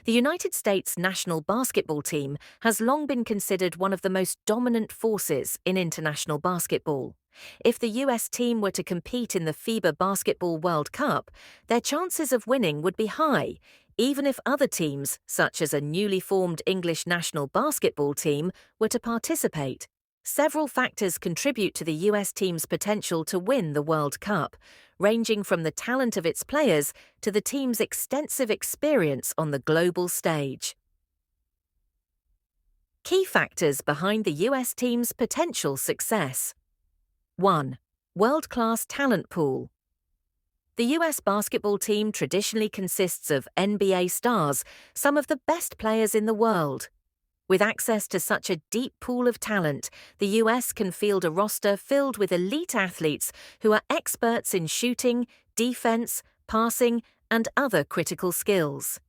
The United States national basketball team has long been considered one of the most dominant forces in international basketball. If the US team were to compete in the FIBA Basketball World Cup, their chances of winning would be high, even if other teams, such as a newly formed English national basketball team, were to participate. Several factors contribute to the US team's potential to win the World Cup, ranging from the talent of its players to the team's extensive experience on the global stage. Key factors behind the US team's potential success. 1. World-class talent pool. The US basketball team traditionally consists of NBA stars, some of the best players in the world. With access to such a deep pool of talent, the US can field a roster filled with elite athletes who are experts in shooting, defense, passing, and other critical skills.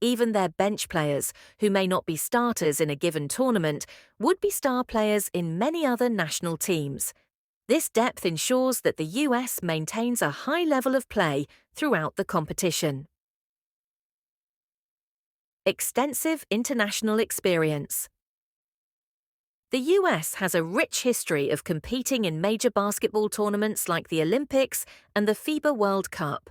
Even their bench players, who may not be starters in a given tournament, would be star players in many other national teams. This depth ensures that the US maintains a high level of play throughout the competition. Extensive international experience. The US has a rich history of competing in major basketball tournaments like the Olympics and the FIBA World Cup.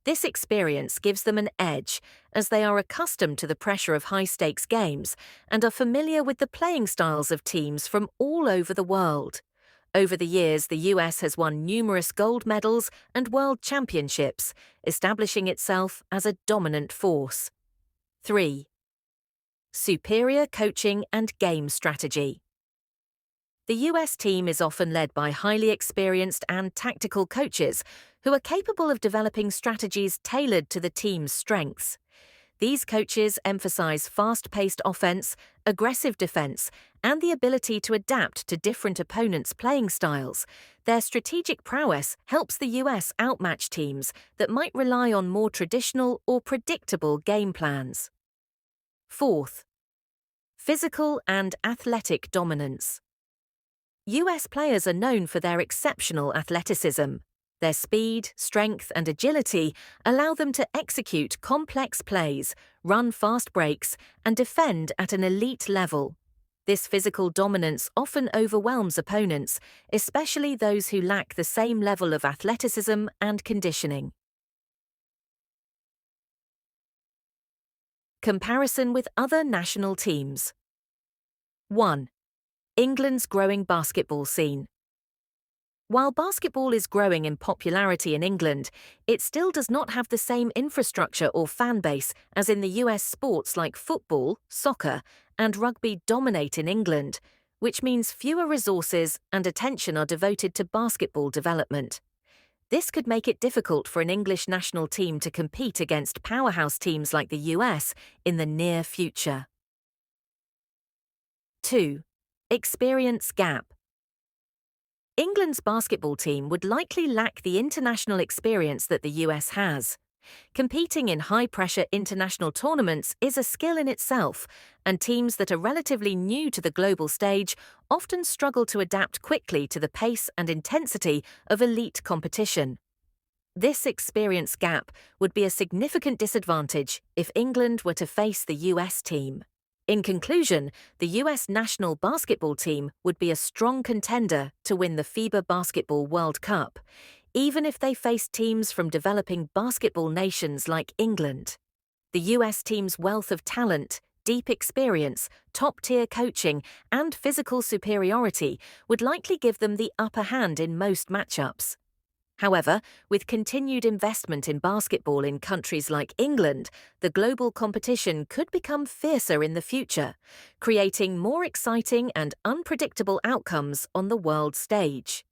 This experience gives them an edge, as they are accustomed to the pressure of high-stakes games and are familiar with the playing styles of teams from all over the world. Over the years, the US has won numerous gold medals and world championships, establishing itself as a dominant force. 3. Superior coaching and game strategy. The US team is often led by highly experienced and tactical coaches who are capable of developing strategies tailored to the team's strengths. These coaches emphasize fast-paced offense, aggressive defense, and the ability to adapt to different opponents' playing styles. Their strategic prowess helps the US outmatch teams that might rely on more traditional or predictable game plans. 4th. Physical and athletic dominance. US players are known for their exceptional athleticism. Their speed, strength, and agility allow them to execute complex plays, run fast breaks, and defend at an elite level. This physical dominance often overwhelms opponents, especially those who lack the same level of athleticism and conditioning. Comparison with other national teams. 1. England's growing basketball scene. While basketball is growing in popularity in England, it still does not have the same infrastructure or fan base as in the US. Sports like football, soccer, and rugby dominate in England, which means fewer resources and attention are devoted to basketball development. This could make it difficult for an English national team to compete against powerhouse teams like the US in the near future. 2. Experience gap. England's basketball team would likely lack the international experience that the US has. Competing in high-pressure international tournaments is a skill in itself, and teams that are relatively new to the global stage often struggle to adapt quickly to the pace and intensity of elite competition. This experience gap would be a significant disadvantage if England were to face the US team. In conclusion, the US national basketball team would be a strong contender to win the FIBA Basketball World Cup, even if they faced teams from developing basketball nations like England. The US team's wealth of talent, deep experience, top-tier coaching, and physical superiority would likely give them the upper hand in most matchups. However, with continued investment in basketball in countries like England, the global competition could become fiercer in the future, creating more exciting and unpredictable outcomes on the world stage.